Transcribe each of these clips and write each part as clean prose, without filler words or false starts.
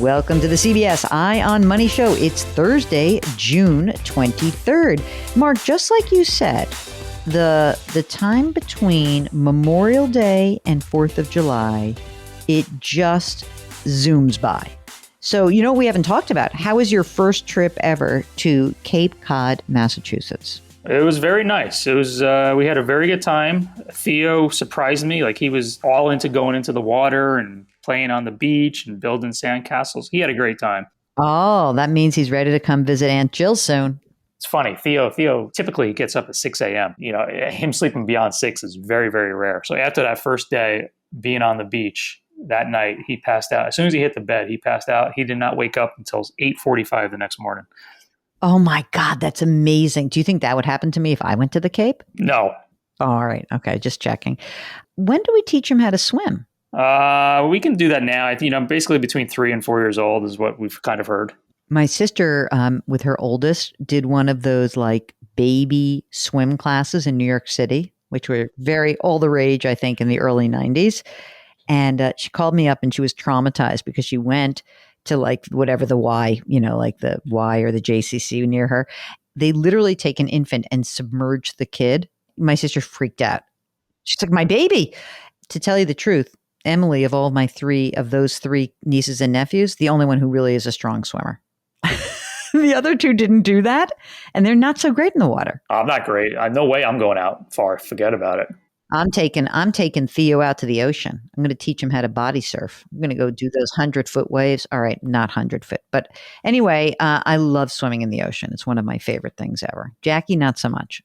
welcome to the CBS Eye on Money show. It's Thursday, June 23rd. Mark, just like you said, the time between Memorial Day and 4th of July, it just zooms by. So, you know what we haven't talked about? How was your first trip ever to Cape Cod, Massachusetts? It was very nice. It was we had a very good time. Theo surprised me. Like, he was all into going into the water and playing on the beach and building sandcastles. He had a great time. Oh, that means he's ready to come visit Aunt Jill soon. It's funny. Theo typically gets up at 6 a.m. You know, him sleeping beyond 6 is very, very rare. So after that first day being on the beach that night, he passed out. As soon as he hit the bed, he passed out. He did not wake up until 8:45 the next morning. Oh my God, that's amazing. Do you think that would happen to me if I went to the Cape? No. All right. Okay. Just checking. When do we teach him how to swim? We can do that now. Basically between 3 and 4 years old is what we've kind of heard. My sister, with her oldest, did one of those like baby swim classes in New York City, which were very all the rage, I think, in the early 90s. And she called me up and she was traumatized because she went to like whatever the Y, like the Y or the JCC near her. They literally take an infant and submerge the kid. My sister freaked out. She's like, my baby. To tell you the truth, Emily, of all those three nieces and nephews, the only one who really is a strong swimmer. The other two didn't do that, and they're not so great in the water. I'm not great. No way I'm going out far. Forget about it. I'm taking Theo out to the ocean. I'm going to teach him how to body surf. I'm going to go do those 100-foot waves. All right, not 100-foot. But anyway, I love swimming in the ocean. It's one of my favorite things ever. Jackie, not so much.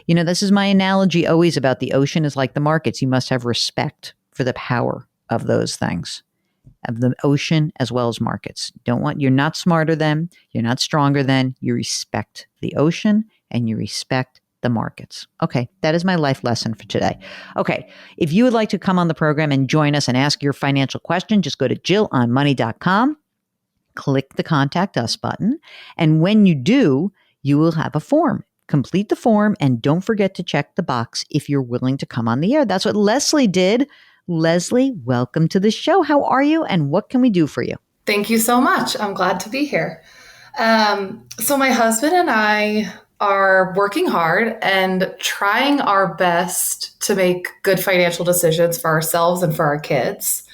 This is my analogy always about the ocean is like the markets. You must have respect for the power of those things, of the ocean as well as markets. You're not smarter than, you're not stronger than, you respect the ocean and you respect the markets. Okay, that is my life lesson for today. Okay, if you would like to come on the program and join us and ask your financial question, just go to jillonmoney.com, click the Contact Us button, and when you do, you will have a form. Complete the form and don't forget to check the box if you're willing to come on the air. That's what Leslie did. Leslie, welcome to the show. How are you and what can we do for you? Thank you so much. I'm glad to be here. So my husband and I are working hard and trying our best to make good financial decisions for ourselves and for our kids.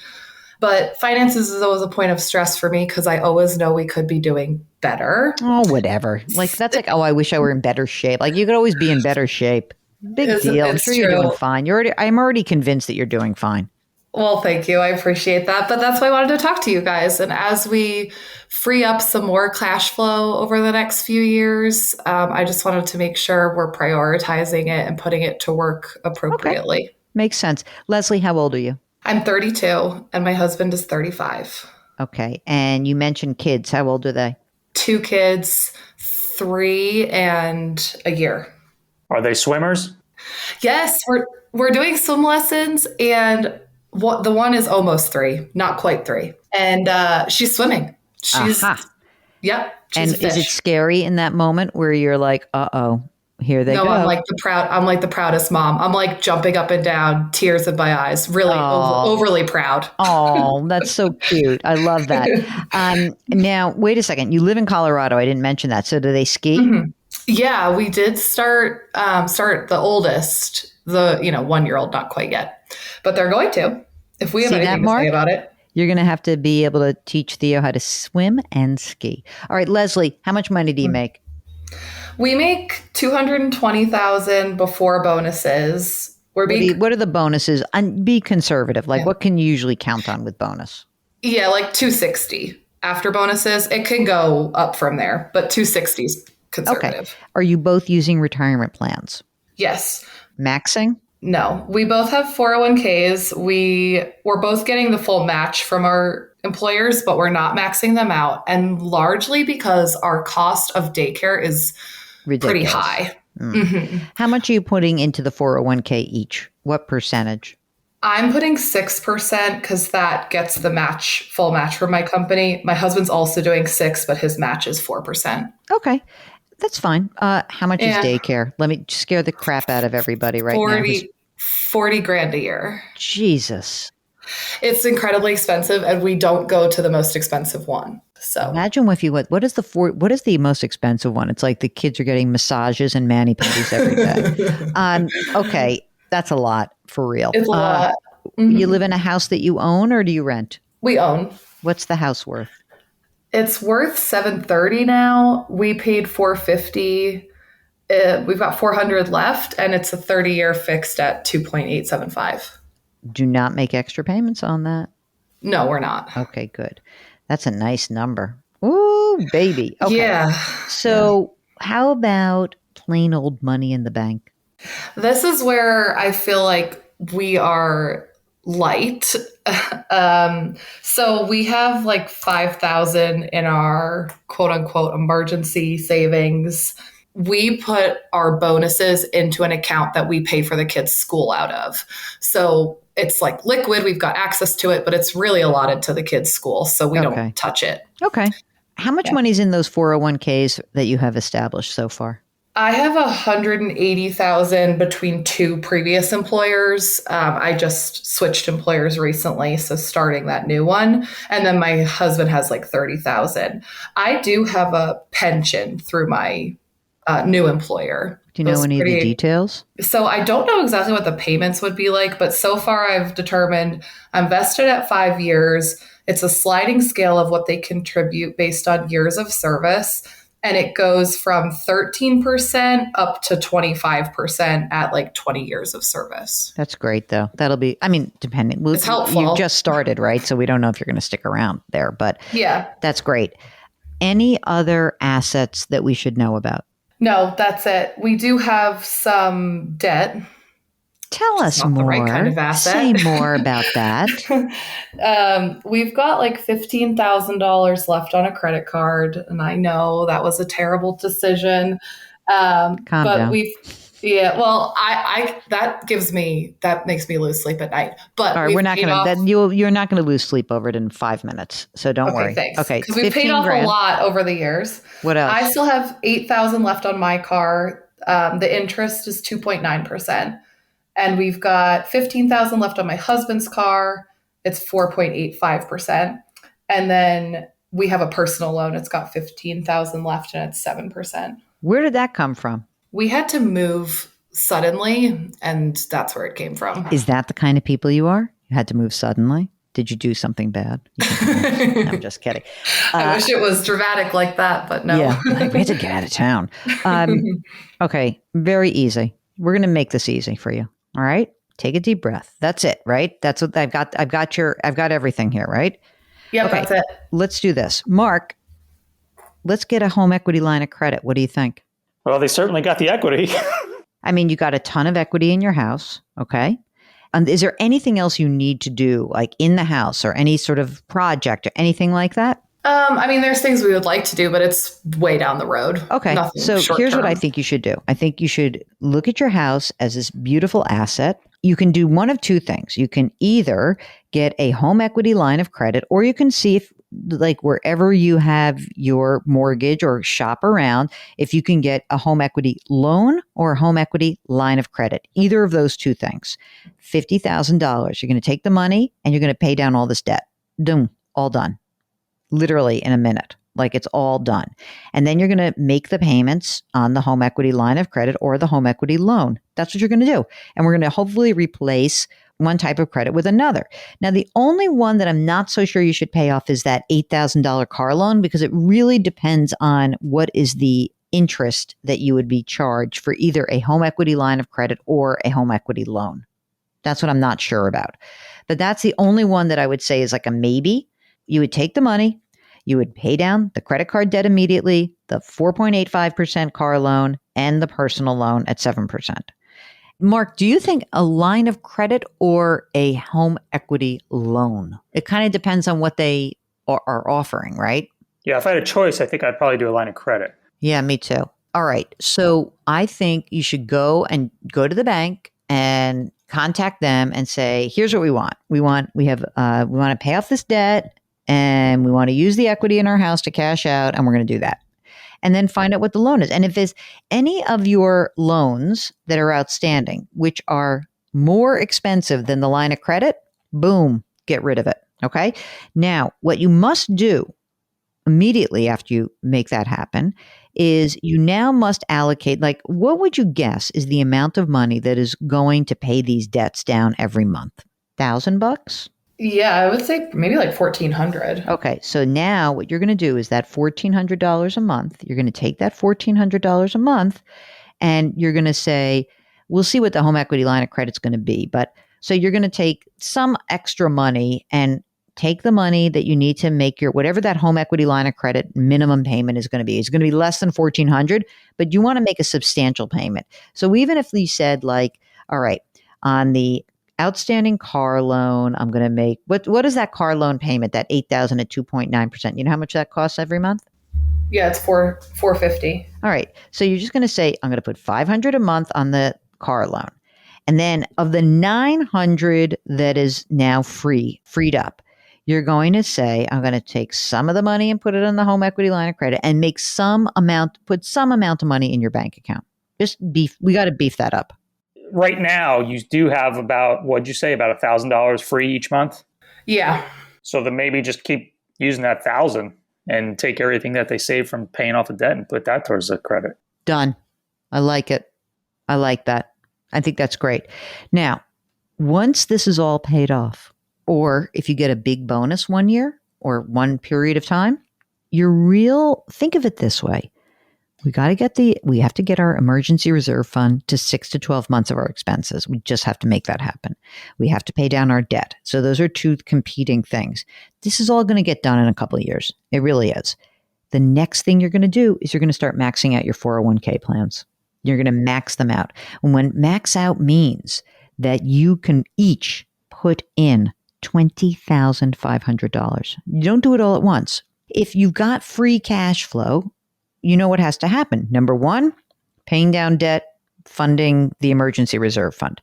But finances is always a point of stress for me because I always know we could be doing better. Oh, whatever. Like, that's like, oh, I wish I were in better shape. Like, you could always be in better shape. Big deal. I'm sure you're doing fine. I'm already convinced that you're doing fine. Well, thank you. I appreciate that. But that's why I wanted to talk to you guys. And as we free up some more cash flow over the next few years, I just wanted to make sure we're prioritizing it and putting it to work appropriately. Okay. Makes sense. Leslie, how old are you? I'm 32 and my husband is 35. Okay. And you mentioned kids. How old are they? 2 kids, 3 and a year. Are they swimmers? Yes, we're doing swim lessons, and the one is almost 3, not quite 3, and she's swimming. Yep. And is it scary in that moment where you're like, uh-oh, here they go? No, I'm like the proudest mom. I'm like jumping up and down, tears in my eyes, really overly proud. Oh, that's so cute. I love that. Now, wait a second. You live in Colorado. I didn't mention that. So do they ski? Mm-hmm. Yeah, we did start the oldest, the 1-year-old, not quite yet, but they're going to, if we have anything to say about it. You're going to have to be able to teach Theo how to swim and ski. All right, Leslie, how much money do you make? We make $220,000 before bonuses. What are the bonuses? And be conservative. Like, what can you usually count on with bonus? Yeah, like $260 after bonuses. It can go up from there, but $260 is conservative. Okay. Are you both using retirement plans? Yes. Maxing? No, we both have 401ks. We're both getting the full match from our employers, but we're not maxing them out. And largely because our cost of daycare is pretty high. Mm-hmm. How much are you putting into the 401k each? What percentage? I'm putting 6% because that gets the full match from my company. My husband's also doing 6%, but his match is 4%. Okay. That's fine. How much is daycare? Let me scare the crap out of everybody right now. $40,000 a year. Jesus. It's incredibly expensive, and we don't go to the most expensive one. So Imagine if you went, what is the most expensive one? It's like the kids are getting massages and mani-pedis every day. Okay, that's a lot for real. it's a lot. You live in a house that you own or do you rent? We own. What's the house worth? It's worth 730 now. We paid 450. We've got 400 left, and it's a 30-year fixed at 2.875. Do not make extra payments on that. No, we're not. Okay, good. That's a nice number. Ooh, baby. Okay. Yeah. So how about plain old money in the bank? This is where I feel like we are light. So we have like 5,000 in our quote unquote emergency savings. We put our bonuses into an account that we pay for the kids' school out of. So it's like liquid. We've got access to it, but it's really allotted to the kids' school. So we don't touch it. Okay. How much money's in those 401ks that you have established so far? I have 180,000 between two previous employers. I just switched employers recently, so starting that new one. And then my husband has like 30,000. I do have a pension through my new employer. Do you know any of the details? So I don't know exactly what the payments would be like, but so far I've determined I'm vested at 5 years. It's a sliding scale of what they contribute based on years of service. And it goes from 13% up to 25% at like 20 years of service. That's great, though. That'll be, I mean, depending. It's helpful. You've just started, right? So we don't know if you're going to stick around there, but yeah, that's great. Any other assets that we should know about? No, that's it. We do have some debt. Tell us more. The right kind of asset. Say more about that. We've got like $15,000 left on a credit card, and I know that was a terrible decision. Calm down. Well, I that makes me lose sleep at night. But all right, we're not going to. You're not going to lose sleep over it in 5 minutes. So don't worry. Thanks. Okay, because we've paid off a lot over the years. What else? I still have 8,000 left on my car. The interest is 2.9%. And we've got 15,000 left on my husband's car. It's 4.85%. And then we have a personal loan. It's got 15,000 left and it's 7%. Where did that come from? We had to move suddenly, and that's where it came from. Is that the kind of people you are? You had to move suddenly? Did you do something bad? No, I'm just kidding. I wish it was dramatic like that, but no. Yeah, like we had to get out of town. Okay, very easy. We're going to make this easy for you. All right. Take a deep breath. That's it, right? That's what I've got. I've got everything here, right? Yeah, okay. That's it. Let's do this. Mark, let's get a home equity line of credit. What do you think? Well, they certainly got the equity. I mean, you got a ton of equity in your house. Okay. And is there anything else you need to do, like in the house or any sort of project or anything like that? I mean, there's things we would like to do, but it's way down the road. Okay. So here's what I think you should do. I think you should look at your house as this beautiful asset. You can do one of two things. You can either get a home equity line of credit, or you can see if, like, wherever you have your mortgage or shop around, if you can get a home equity loan or a home equity line of credit. Either of those two things. $50,000. You're going to take the money and you're going to pay down all this debt. Boom, all done. Literally in a minute, like it's all done. And then you're going to make the payments on the home equity line of credit or the home equity loan. That's what you're going to do. And we're going to hopefully replace one type of credit with another. Now, the only one that I'm not so sure you should pay off is that $8,000 car loan, because it really depends on what is the interest that you would be charged for either a home equity line of credit or a home equity loan. That's what I'm not sure about. But that's the only one that I would say is like a maybe. You would take the money, you would pay down the credit card debt immediately, the 4.85% car loan, and the personal loan at 7%. Mark, do you think a line of credit or a home equity loan? It kind of depends on what they are offering, right? Yeah, if I had a choice, I think I'd probably do a line of credit. Yeah, me too. All right. So I think you should go to the bank and contact them and say, here's what we want. We want to pay off this debt. And we want to use the equity in our house to cash out, and we're going to do that. And then find out what the loan is. And if there's any of your loans that are outstanding, which are more expensive than the line of credit, boom, get rid of it. Okay. Now, what you must do immediately after you make that happen is you now must allocate, like, what would you guess is the amount of money that is going to pay these debts down every month? $1,000? Yeah, I would say maybe like 1,400. Okay, so now what you're going to do is that $1,400 a month, you're going to take that $1,400 a month and you're going to say, we'll see what the home equity line of credit's going to be. But so you're going to take some extra money and take the money that you need to make your, whatever that home equity line of credit minimum payment is going to be. It's going to be less than 1,400, but you want to make a substantial payment. So even if you said like, all right, on the outstanding car loan, I'm going to make, what is that car loan payment, that $8,000 at 2.9%? You know how much that costs every month? Yeah, it's $450. All right. So you're just going to say, I'm going to put $500 a month on the car loan. And then of the $900 that is now freed up, you're going to say, I'm going to take some of the money and put it on the home equity line of credit and make put some amount of money in your bank account. We got to beef that up. Right now, you do have about, what'd you say, about $1,000 free each month? Yeah. So then maybe just keep using that 1,000 and take everything that they save from paying off the debt and put that towards the credit. Done. I like it. I like that. I think that's great. Now, once this is all paid off, or if you get a big bonus one year or one period of time, think of it this way. We have to get our emergency reserve fund to 6 to 12 months of our expenses. We just have to make that happen. We have to pay down our debt. So those are two competing things. This is all going to get done in a couple of years. It really is. The next thing you're going to do is you're going to start maxing out your 401k plans. You're going to max them out. And when max out means that you can each put in $20,500. You don't do it all at once. If you've got free cash flow, you know what has to happen. Number one, paying down debt, funding the emergency reserve fund.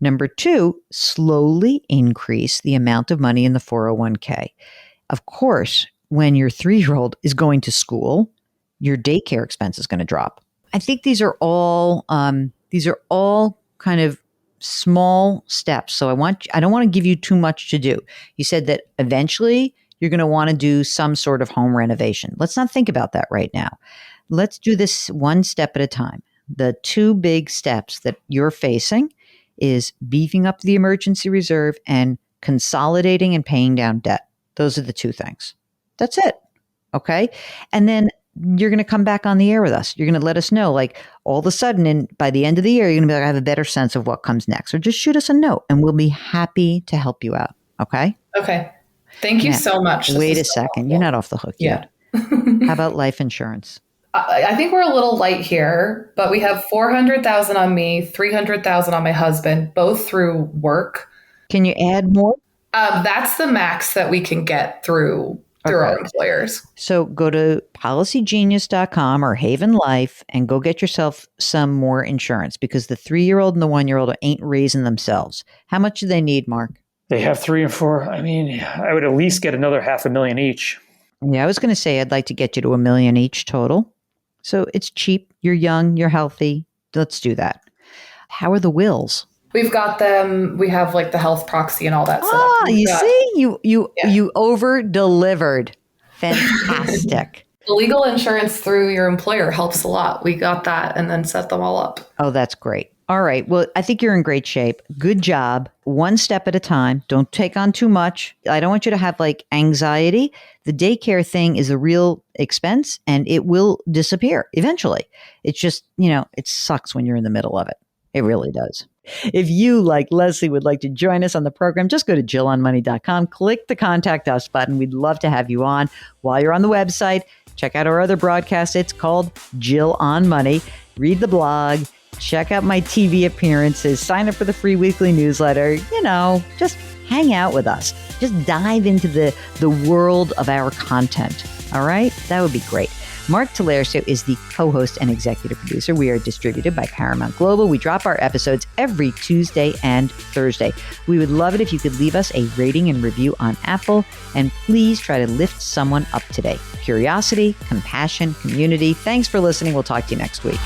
Number two, slowly increase the amount of money in the 401k. Of course, when your 3-year-old is going to school, your daycare expense is going to drop. I think these are all kind of small steps. So I don't want to give you too much to do. You said that eventually you're going to want to do some sort of home renovation. Let's not think about that right now. Let's do this one step at a time. The two big steps that you're facing is beefing up the emergency reserve and consolidating and paying down debt. Those are the two things. That's it. Okay. And then you're going to come back on the air with us. You're going to let us know, like, all of a sudden, and by the end of the year, you're going to be like, I have a better sense of what comes next. Or just shoot us a note and we'll be happy to help you out. Okay. Okay. Thank you so much. Wait a second. Helpful. You're not off the hook yet. How about life insurance? I think we're a little light here, but we have $400,000 on me, $300,000 on my husband, both through work. Can you add more? That's the max that we can get through our employers. So go to policygenius.com or Haven Life and go get yourself some more insurance, because the 3-year-old and the 1-year-old ain't raising themselves. How much do they need, Mark? They have 3 and 4. I mean, I would at least get another $500,000 each. Yeah, I was going to say I'd like to get you to $1 million each total. So it's cheap. You're young. You're healthy. Let's do that. How are the wills? We've got them. We have like the health proxy and all that stuff. You over-delivered. Fantastic. The legal insurance through your employer helps a lot. We got that and then set them all up. Oh, that's great. All right. Well, I think you're in great shape. Good job. One step at a time. Don't take on too much. I don't want you to have like anxiety. The daycare thing is a real expense and it will disappear eventually. It's just, it sucks when you're in the middle of it. It really does. If you, like Leslie, would like to join us on the program, just go to JillOnMoney.com, click the Contact Us button. We'd love to have you on. While you're on the website, check out our other broadcast. It's called Jill on Money. Read the blog. Check out my TV appearances. Sign up for the free weekly newsletter. Just hang out with us. Just dive into the world of our content. All right? That would be great. Mark Talercio is the co-host and executive producer. We are distributed by Paramount Global. We drop our episodes every Tuesday and Thursday. We would love it if you could leave us a rating and review on Apple, and please try to lift someone up today. Curiosity, compassion, community. Thanks for listening. We'll talk to you next week.